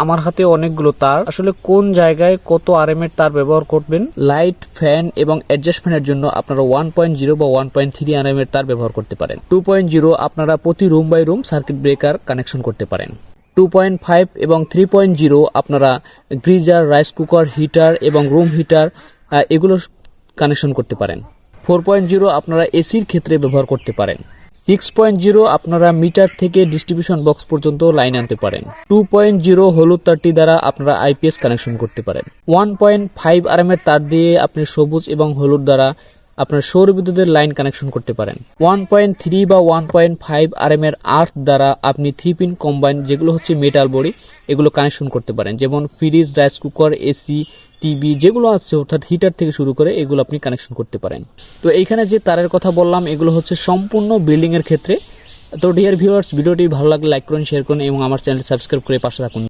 আমার হাতে অনেকগুলো তার, আসলে কোন জায়গায় কত আরএম এর তার ব্যবহার করবেন। লাইট, ফ্যান এবং অ্যাডজাস্টমেন্টের জন্য আপনারা 1.0 বা 1.3 আরএম এর তার ব্যবহার করতে পারেন। 2.0 আপনারা প্রতি room by room circuit breaker connection করতে পারেন। 2.5 এবং 3.0 আপনারা গ্রিজার, রাইস কুকার, হিটার এবং রুম হিটার এগুলো কানেকশন করতে পারেন। 4.0 আপনারা এসির ক্ষেত্রে ব্যবহার করতে পারেন। 6.0 আপনারা মিটার থেকে ডিস্ট্রিবিউশন বক্স পর্যন্ত লাইন আনতে পারেন। 2.0 হলুদ তারটি দ্বারা আপনারা আইপিএস কানেকশন করতে পারেন। 1.5 আরএম এর তার দিয়ে আপনি সবুজ এবং হলুদ দ্বারা আপনার সৌর বিদ্যুতের লাইন কানেকশন করতে পারেন। 1.3 বা 1.5 আরএম এর আর্থ দ্বারা আপনি 3 পিন কম্বাইন, যেগুলো হচ্ছে মেটাল বডি, এগুলো কানেকশন করতে পারেন। যেমন fridge, rice cooker, AC, TV যেগুলো আছে অর্থাৎ হিটার থেকে শুরু করে এগুলো আপনি কানেকশন করতে পারেন। তো এইখানে যে তারের কথা বললাম এগুলো হচ্ছে সম্পূর্ণ বিল্ডিং এর ক্ষেত্রে। তো ডিয়ার ভিউয়ার্স, ভিডিওটি ভালো লাগলে লাইক করুন, শেয়ার করুন এবং আমার চ্যানেল সাবস্ক্রাইব করে পাশে থাকুন।